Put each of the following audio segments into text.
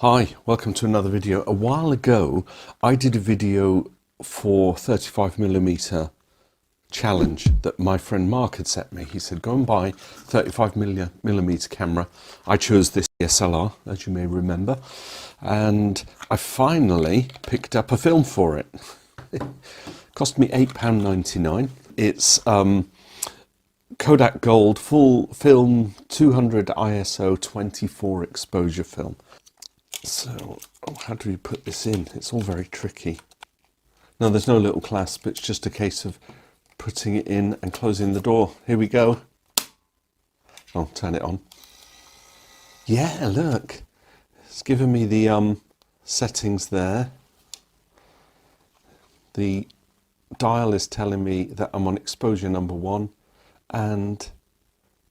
Hi, welcome to another video. A while ago, I did a video for 35mm challenge that my friend Mark had sent me. He said, go and buy 35mm camera. I chose this DSLR, as you may remember, and I finally picked up a film for it. It cost me £8.99. It's Kodak Gold full film 200 ISO 24 exposure film. So, how do we put this in? It's all very tricky. No, there's no little clasp. It's just a case of putting it in and closing the door. Here we go. I'll turn it on. Yeah, look. It's given me the settings there. The dial is telling me that I'm on exposure number 1 and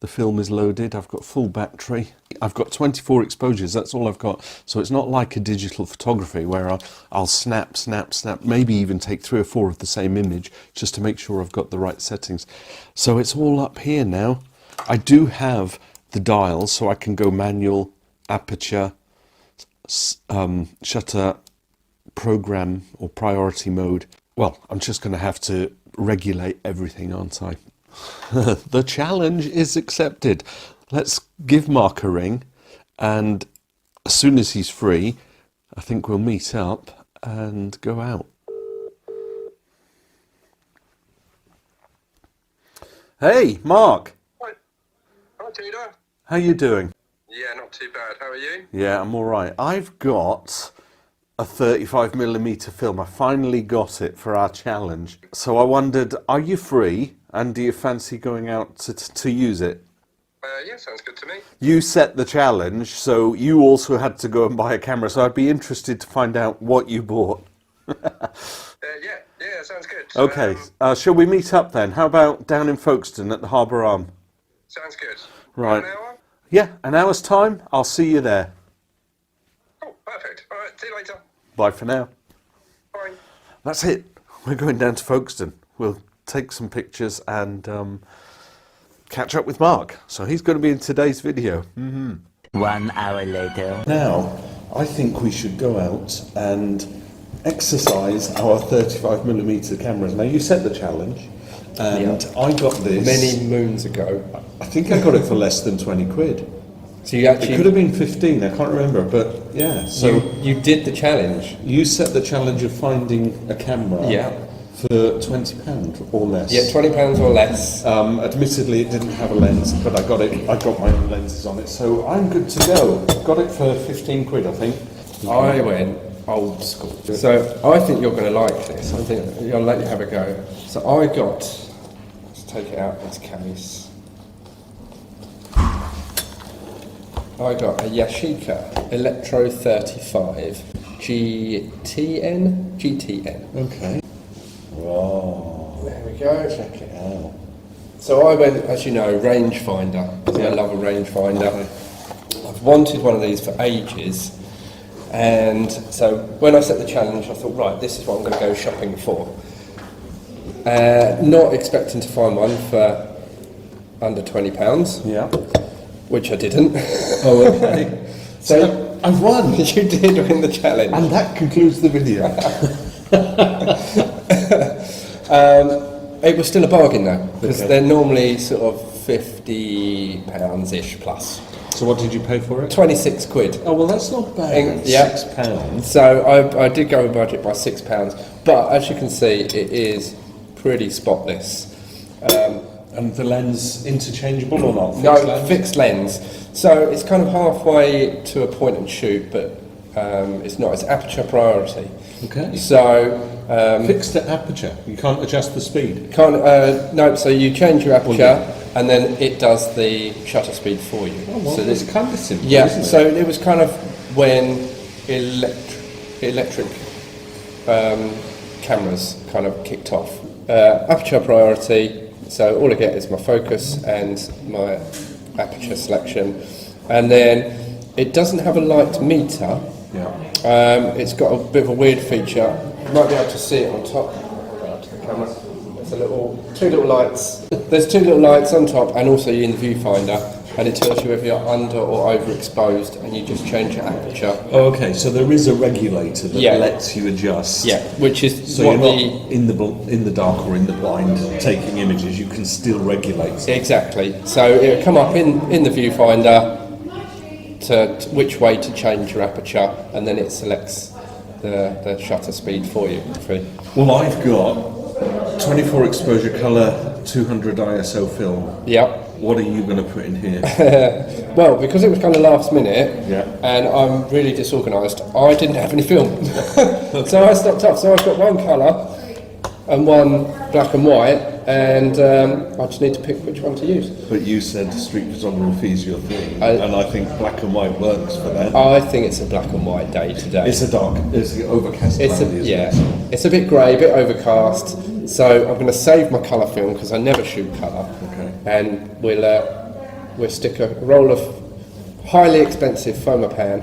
the film is loaded. I've got full battery. I've got 24 exposures, that's all I've got. So it's not like a digital photography where I'll snap, maybe even take 3 or 4 of the same image just to make sure I've got the right settings. So it's all up here now. I do have the dials, so I can go manual, aperture, shutter, program or priority mode. Well, I'm just going to have to regulate everything, aren't I? The challenge is accepted. Let's give Mark a ring, and as soon as he's free, I think we'll meet up and go out. Hey, Mark. Hi, Tudor. How you doing? Yeah, not too bad. How are you? Yeah, I'm all right. I've got a 35mm film. I finally got it for our challenge. So I wondered, are you free? And do you fancy going out to use it? Yeah, sounds good to me. You set the challenge, so you also had to go and buy a camera. So I'd be interested to find out what you bought. Yeah, sounds good. Okay, shall we meet up then? How about down in Folkestone at the Harbour Arm? Sounds good. Right. An hour? Yeah, an hour's time. I'll see you there. Oh, perfect. All right, see you later. Bye for now. Bye. That's it. We're going down to Folkestone. We'll take some pictures and catch up with Mark. So he's going to be in today's video. 1 hour later. Now, I think we should go out and exercise our 35mm cameras. Now, you set the challenge, and I got this many moons ago. I think I got it for less than 20 quid. So you actually... It could have been 15, I can't remember, but yeah. So you did the challenge. you set the challenge of finding a camera. Yeah. For £20 or less. Yeah, £20 or less. Admittedly, it didn't have a lens, but I got it. I got my own lenses on it, so I'm good to go. Got it for 15 quid, I think. I went old school. So I think you're going to like this. I think I'll let you have a go. So I got, let's take it out of its case. I got a Yashica Electro 35 GTN. Okay. Wow. There we go. Check it out. So I went, as you know, rangefinder. I love a rangefinder. Okay. I've wanted one of these for ages, and so when I set the challenge, I thought, right, this is what I'm going to go shopping for. Not expecting to find one for under £20. Yeah. Which I didn't. Oh, okay. So I've won. You did win the challenge. And that concludes the video. It was still a bargain though, because Okay. they're normally sort of £50-ish plus. So what did you pay for it? 26 quid. Oh, well, that's not bad. Yeah. £6. So I did go over budget by £6, but as you can see, it is pretty spotless. And the lens interchangeable or not? No, fixed lens. So it's kind of halfway to a point and shoot, but it's not. It's aperture priority. Okay. So Fixed at aperture. You can't adjust the speed. no. So you change your aperture, and then it does the shutter speed for you. Oh, well, so it's kind of simple, yeah. isn't it? So it was kind of when electric cameras kind of kicked off. Aperture priority. So all I get is my focus and my aperture selection, and then it doesn't have a light meter. Yeah. It's got a bit of a weird feature. You might be able to see it on top. Right to the camera. There's two little lights. There's 2 little lights on top, and also in the viewfinder. and it tells you if you're under or overexposed, and you just change your aperture. Oh, okay. So there is a regulator that Yeah. lets you adjust. Yeah, which is So what you're not in the dark or in the blind taking images. You can still regulate. Exactly. So it'll come up in the viewfinder to which way to change your aperture, and then it selects the shutter speed for you. Well, I've got 24 exposure color, 200 ISO film. Yep. What are you going to put in here? Well, because it was kind of last minute, Yeah. and I'm really disorganised, I didn't have any film. So I stocked up. So I've got one colour and one black and white, and I just need to pick which one to use. But you said street photography is your thing, I- and I think black and white works for that. I think it's a black and white day today. It's an overcast It's cloudy, isn't yeah, it? it's a bit grey, a bit overcast. So I'm going to save my colour film because I never shoot colour. Okay. And we'll stick a roll of highly expensive Fomapan.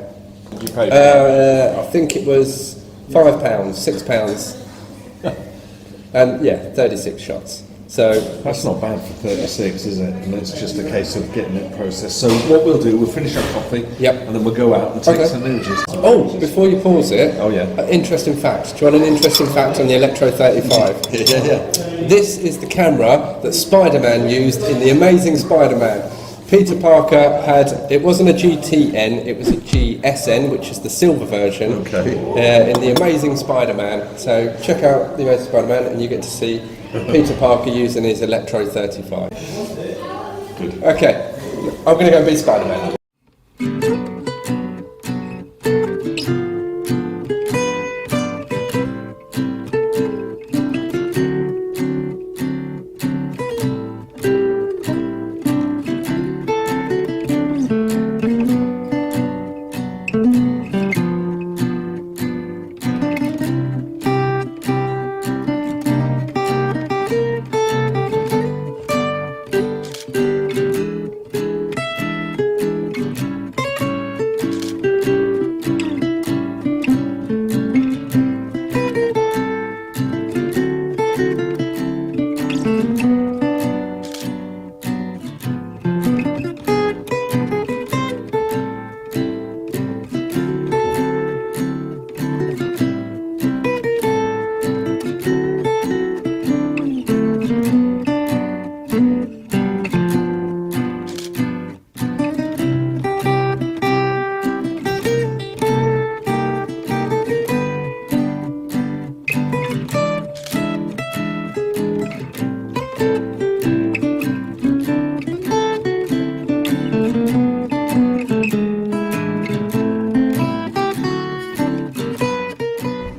You paid I think it was £5, £6, and yeah, 36 shots. So That's not bad for 36, is it? And it's just a case of getting it processed. So what we'll do, we'll finish our coffee, Yep. and then we'll go out and take Okay. some images. oh, before you pause it, Oh, yeah. Interesting fact. Do you want an interesting fact on the Electro 35? Yeah. This is the camera that Spider-Man used in The Amazing Spider-Man. Peter Parker had, it wasn't a GTN, it was a GSN, which is the silver version, Okay. in The Amazing Spider-Man. So check out The Amazing Spider-Man and you get to see Peter Parker using his Electro 35. Good. Okay, I'm going to go and be Spider-Man.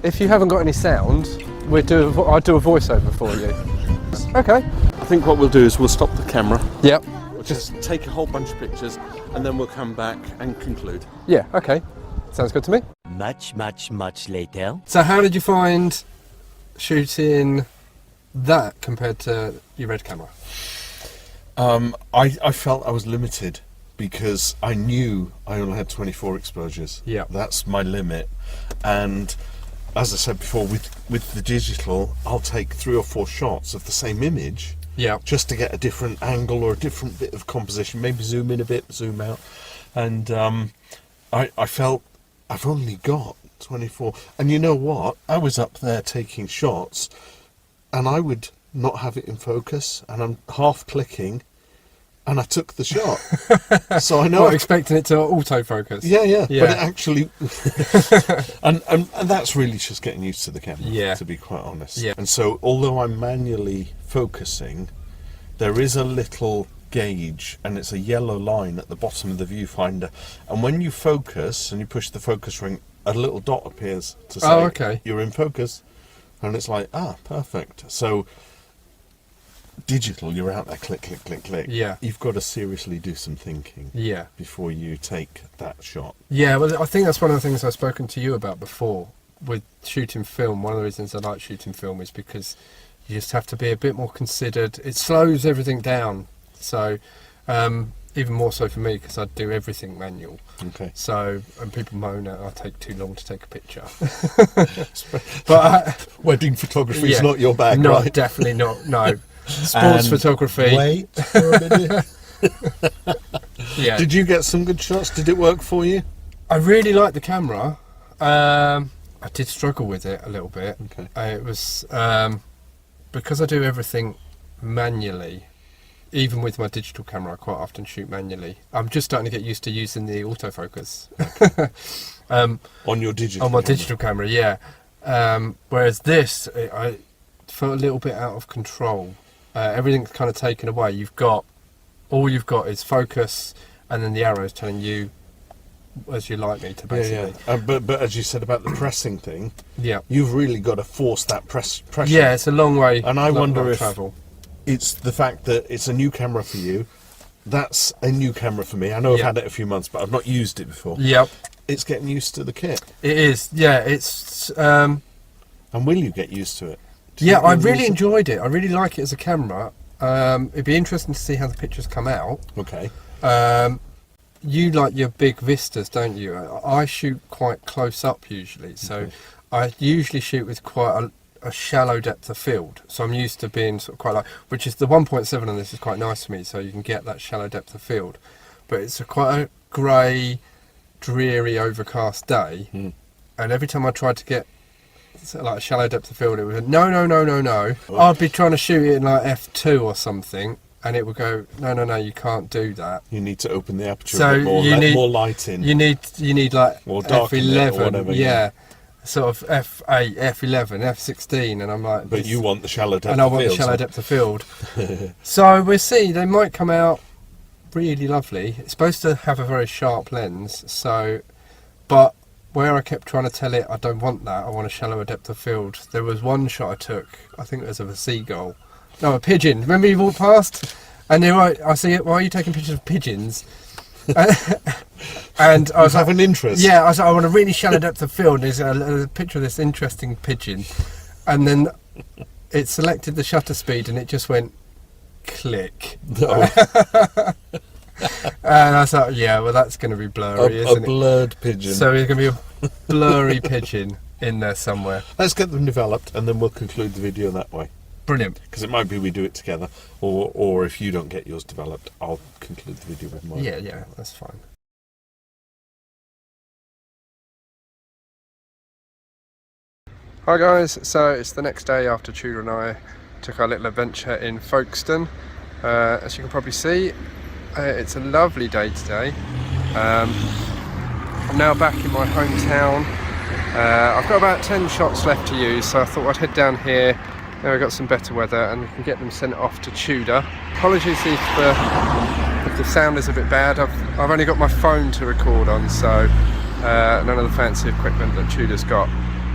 If you haven't got any sound, I'll do a voiceover for you. Okay. I think what we'll do is we'll stop the camera, Yep. we'll just take a whole bunch of pictures, and then we'll come back and conclude. Yeah, okay. Sounds good to me. Much later. So how did you find shooting that compared to your red camera? I felt I was limited because I knew I only had 24 exposures. Yeah. That's my limit. And as I said before, with the digital, I'll take 3 or 4 shots of the same image Yeah. just to get a different angle or a different bit of composition, maybe zoom in a bit, zoom out. And I felt I've only got 24. And you know what? I was up there taking shots and I would not have it in focus and I'm half clicking and I took the shot. So I know. Not expecting it to autofocus. Yeah. Yeah. But it actually, and that's really just getting used to the camera. Yeah. To be quite honest. Yeah. And so, although I'm manually focusing, there is a little gauge, and it's a yellow line at the bottom of the viewfinder. And when you focus and you push the focus ring, a little dot appears to say, Oh, okay. You're in focus, and it's like, perfect. So. Digital, you're out there, click. Yeah. You've got to seriously do some thinking. Yeah. Before you take that shot. Yeah, well, I think that's one of the things I've spoken to you about before with shooting film. One of the reasons I like shooting film is because you just have to be a bit more considered. It slows everything down. So, even more so for me because I do everything manual. Okay. So, and people moan that I take too long to take a picture. But wedding photography is yeah, not your bag, no, right? definitely not. No, sports And photography. Wait for a minute. Yeah. Did you get some good shots? Did it work for you? I really like the camera. I did struggle with it a little bit. Okay. It was because I do everything manually. Even with my digital camera, I quite often shoot manually. I'm just starting to get used to using the autofocus. On your digital on my camera? digital camera, yeah. Whereas this, I felt a little bit out of control. Everything's kind of taken away. All you've got is focus, and then the arrows telling you as you like me to, basically. Yeah. But as you said about the pressing thing, Yeah. you've really got to force that pressure. Yeah, it's a long way. And I wonder long if travel. it's the fact that it's a new camera for you. That's a new camera for me. I know I've Yeah. had it a few months, but I've not used it before. Yep, It's getting used to the kit. it is. Yeah, it's. And will you get used to it? Do you Yeah, think I you'll really use it? enjoyed it. I really like it as a camera. It'd be interesting to see how the pictures come out. Okay. You like your big vistas, don't you? I shoot quite close up usually, so Okay. I usually shoot with quite a shallow depth of field. So I'm used to being sort of quite like, which is the 1.7 on this is quite nice for me, so you can get that shallow depth of field. But it's quite a grey, dreary, overcast day, and every time I tried to get like a shallow depth of field, it would go, no. I'd be trying to shoot it in like f2 or something, and it would go, no, you can't do that. You need to open the aperture So a bit more, you let need- more light in. You need like Or darken it or f11, whatever, yeah, sort of f8, f11, f16, and I'm like, but you want the shallow depth and I of want the field, shallow so- depth of field. So we'll see. They might come out really lovely. It's supposed to have a very sharp lens, so, but where I kept trying to tell it, I don't want that. I want a shallower depth of field. There was one shot I took. I think it was of a seagull. No, a pigeon. Remember you walked past, and they were, I see it. Why are you taking pictures of pigeons? And I was have like, an interest. yeah, I was like, I want a really shallow depth of field. There's a picture of this interesting pigeon, and then it selected the shutter speed, and it just went click. And I was like, yeah, well, that's going to be blurry, A isn't it? blurred pigeon. So there's going to be a blurry pigeon in there somewhere. Let's get them developed, and then we'll conclude the video that way. Brilliant. Because it might be we do it together, or if you don't get yours developed, I'll conclude the video with mine. Yeah, that's fine. Hi guys, so it's the next day after Tudor and I took our little adventure in Folkestone. As you can probably see, it's a lovely day today. I'm now back in my hometown. I've got about 10 shots left to use, so I thought I'd head down here. Now we've got some better weather and we can get them sent off to Tudor. Apologies if the sound is a bit bad. I've only got my phone to record on, so none of the fancy equipment that Tudor's got.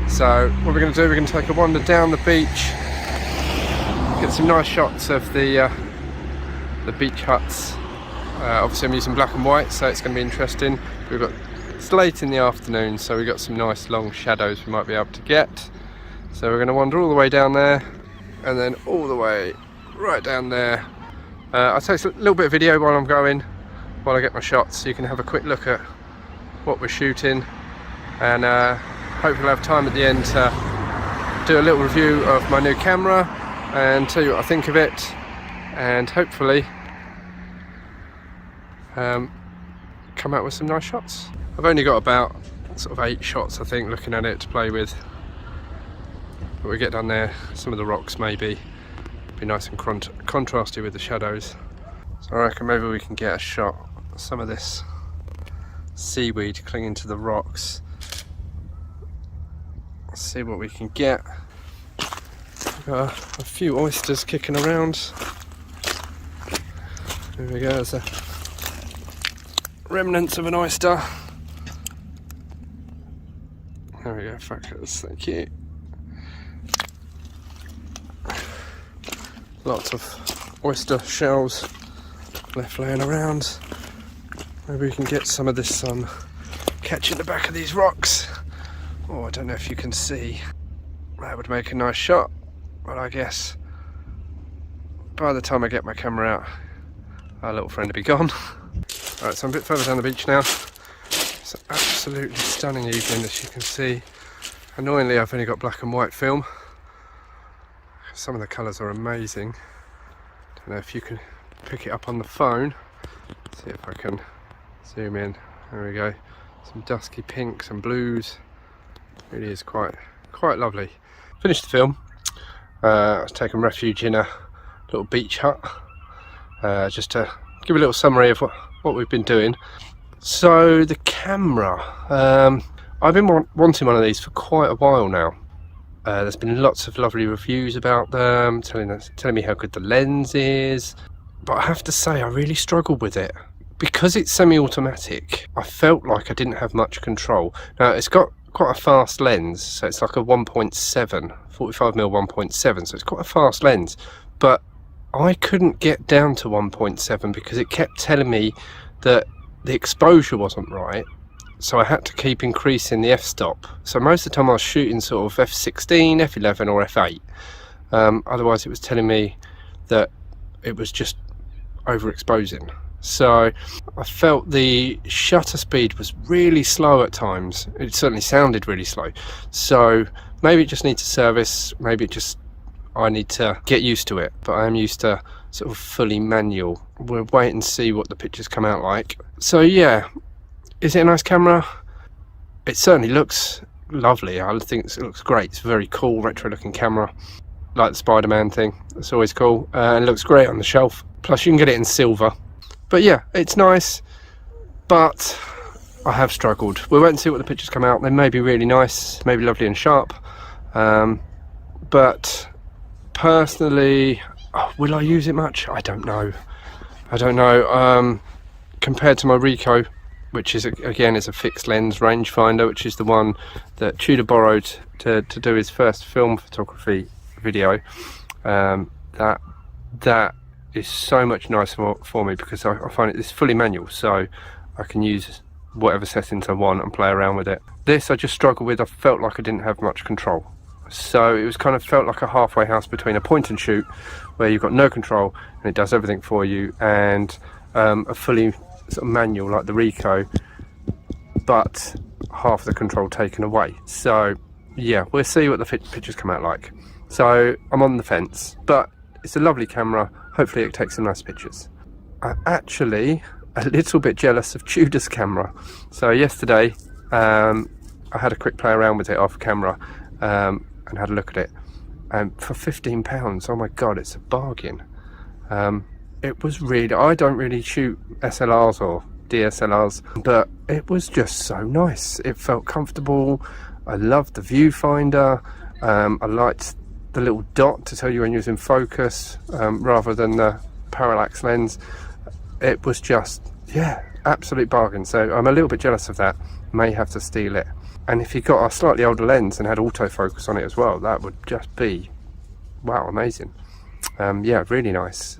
So what we're going to do, we're going to take a wander down the beach, get some nice shots of the beach huts. Obviously I'm using black and white, so it's going to be interesting. It's late in the afternoon, so we've got some nice long shadows we might be able to get. So we're going to wander all the way down there, and then all the way right down there. I'll take a little bit of video while I'm going, while I get my shots, so you can have a quick look at what we're shooting, and hopefully I'll have time at the end to do a little review of my new camera and tell you what I think of it, and hopefully come out with some nice shots. I've only got about sort of 8 shots I think looking at it to play with, but we get down there, some of the rocks maybe be nice and contrasty with the shadows, so I reckon maybe we can get a shot of some of this seaweed clinging to the rocks. Let's see what we can get. We've got a few oysters kicking around. There we go, there's a remnants of an oyster. There we go, focus, thank you. Lots of oyster shells left laying around. Maybe we can get some of this sun catching the back of these rocks. Oh, I don't know if you can see. That would make a nice shot, but I guess by the time I get my camera out, our little friend will be gone. Alright, so I'm a bit further down the beach now. It's an absolutely stunning evening, as you can see. Annoyingly, I've only got black and white film. Some of the colours are amazing. Don't know if you can pick it up on the phone. See if I can zoom in. There we go. Some dusky pinks and blues. Really is quite lovely. Finished the film. I was taking refuge in a little beach hut, just to give a little summary of what we've been doing. So the camera, I've been wanting one of these for quite a while now. There's been lots of lovely reviews about them, telling me how good the lens is, but I have to say I really struggled with it. Because it's semi-automatic, I felt like I didn't have much control. Now it's got quite a fast lens, so it's like a 1.7, 45mm 1.7, so it's quite a fast lens, but I couldn't get down to 1.7 because it kept telling me that the exposure wasn't right, so I had to keep increasing the f-stop. So most of the time I was shooting sort of f16, f11 or f8, otherwise it was telling me that it was just overexposing. So I felt the shutter speed was really slow at times. It certainly sounded really slow. So maybe it just needs a service, maybe I need to get used to it, but I am used to sort of fully manual. We'll wait and see what the pictures come out like. So yeah, is it a nice camera? It certainly looks lovely. I think it looks great. It's a very cool retro looking camera, like the Spider-Man thing. It's always cool, and it looks great on the shelf. Plus you can get it in silver. But yeah, it's nice, but I have struggled. We'll wait and see what the pictures come out. They may be really nice, maybe lovely and sharp, but personally, will I use it much? I don't know. Compared to my Ricoh, which is again is a fixed lens rangefinder, which is the one that Tudor borrowed to do his first film photography video, that is so much nicer for me because I find it's fully manual, so I can use whatever settings I want and play around with it. This I just struggled with. I felt like I didn't have much control, so it was kind of felt like a halfway house between a point and shoot where you've got no control and it does everything for you, and a fully sort of manual like the Ricoh, but half the control taken away. So yeah, we'll see what the pictures come out like. So I'm on the fence, but it's a lovely camera. Hopefully it takes some nice pictures. I'm actually a little bit jealous of Tudor's camera. So yesterday I had a quick play around with it off camera, and had a look at it, and for £15, oh my god, it's a bargain. It was really, I don't really shoot SLRs or DSLRs, but it was just so nice. It felt comfortable. I loved the viewfinder. I liked the little dot to tell you when you're in focus, rather than the parallax lens. It was just, yeah, absolute bargain. So I'm a little bit jealous of that. May have to steal it. And if you got a slightly older lens and had autofocus on it as well, that would just be, wow, amazing. Yeah, really nice.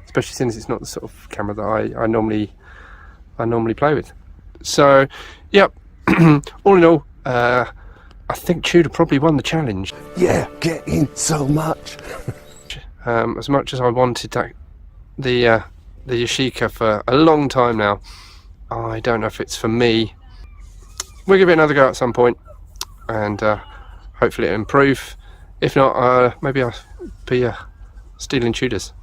Especially since it's not the sort of camera that I normally play with. So, yep. All in all, I think Tudor probably won the challenge. Yeah, getting so much. As much as I wanted the yashica for a long time now, I don't know if it's for me. We'll give it another go at some point, and hopefully it'll improve. If not, maybe I'll be stealing Tudors.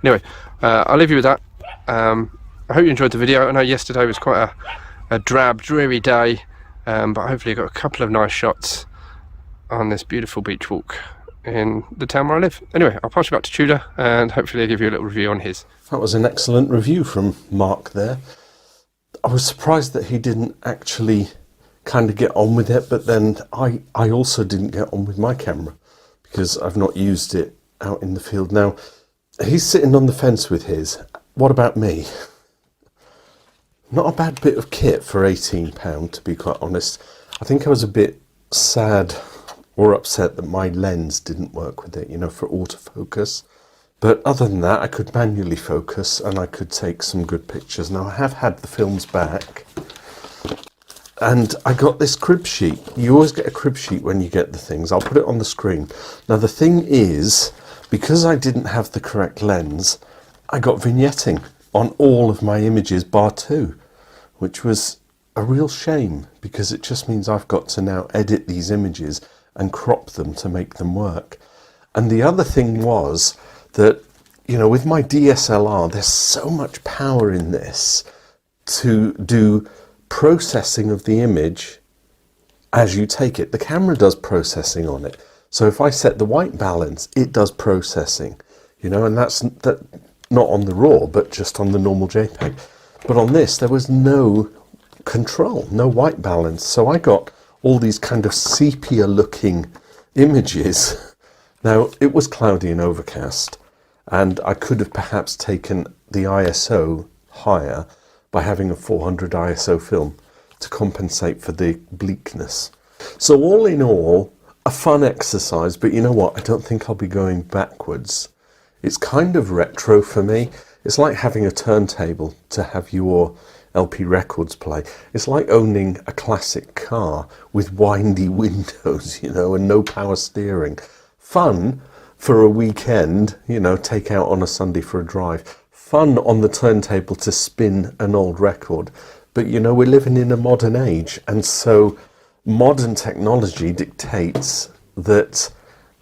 Anyway, I'll leave you with that. I hope you enjoyed the video. I know yesterday was quite a drab, dreary day, but hopefully I got a couple of nice shots on this beautiful beach walk in the town where I live. Anyway, I'll pass you back to Tudor, and hopefully I'll give you a little review on his. That was an excellent review from Mark there. I was surprised that he didn't actually kind of get on with it, but then I also didn't get on with my camera because I've not used it out in the field. Now, he's sitting on the fence with his. What about me? Not a bad bit of kit for £18, to be quite honest. I think I was a bit sad or upset that my lens didn't work with it, you know, for autofocus. But other than that, I could manually focus and I could take some good pictures. Now, I have had the films back, and I got this crib sheet. You always get a crib sheet when you get the things. I'll put it on the screen. Now, the thing is, because I didn't have the correct lens, I got vignetting on all of my images bar 2, which was a real shame because it just means I've got to now edit these images and crop them to make them work. And the other thing was that you know, with my DSLR, there's so much power in this to do processing of the image as you take it. The camera does processing on it. So if I set the white balance, it does processing, you know, and that's not on the RAW, but just on the normal JPEG. But on this, there was no control, no white balance. So I got all these kind of sepia looking images. Now, it was cloudy and overcast, and I could have perhaps taken the ISO higher by having a 400 ISO film to compensate for the bleakness. So all in all, a fun exercise, but you know what? I don't think I'll be going backwards. It's kind of retro for me. It's like having a turntable to have your LP records play. It's like owning a classic car with windy windows, you know, and no power steering. Fun for a weekend, you know, take out on a Sunday for a drive. Fun on the turntable to spin an old record. But, you know, we're living in a modern age, and so modern technology dictates that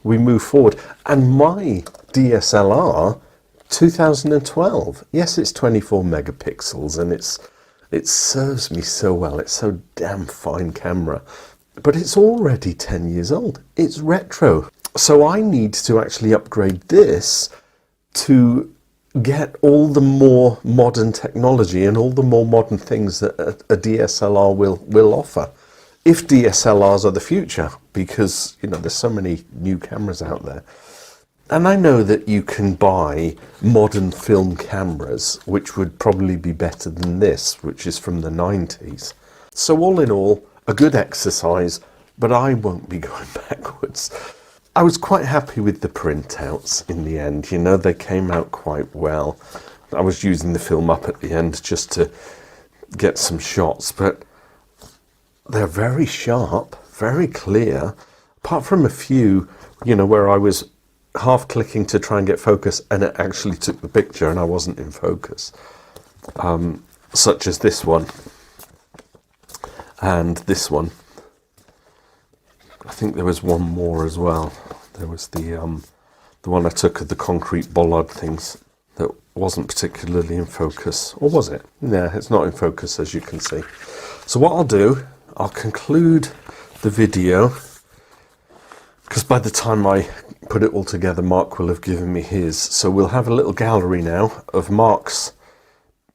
we move forward. And my DSLR, 2012, yes, it's 24 megapixels, and it serves me so well. It's so damn fine camera, but it's already 10 years old. It's retro. So I need to actually upgrade this to get all the more modern technology and all the more modern things that a DSLR will offer. If DSLRs are the future, because, you know, there's so many new cameras out there. And I know that you can buy modern film cameras, which would probably be better than this, which is from the 90s. So all in all, a good exercise, but I won't be going backwards. I was quite happy with the printouts in the end. You know, they came out quite well. I was using the film up at the end just to get some shots, but they're very sharp, very clear, apart from a few, you know, where I was half clicking to try and get focus and it actually took the picture and I wasn't in focus, such as this one and this one. I think there was one more as well. There was the one I took of the concrete bollard things that wasn't particularly in focus, or was it? Yeah, it's not in focus, as you can see. So what I'll do, I'll conclude the video, because by the time I put it all together, Mark will have given me his. So we'll have a little gallery now of Mark's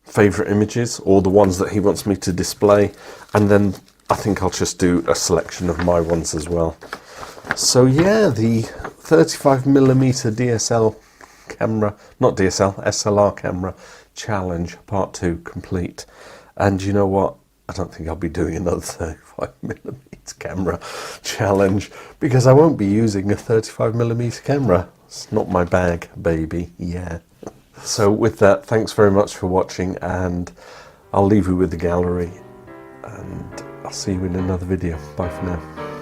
favourite images, or the ones that he wants me to display, and then I think I'll just do a selection of my ones as well. So yeah, the 35mm DSL camera, not DSL, SLR camera challenge part 2 complete. And you know what? I don't think I'll be doing another 35mm camera challenge, because I won't be using a 35mm camera. It's not my bag, baby. Yeah. So with that, thanks very much for watching, and I'll leave you with the gallery, and I'll see you in another video. Bye for now.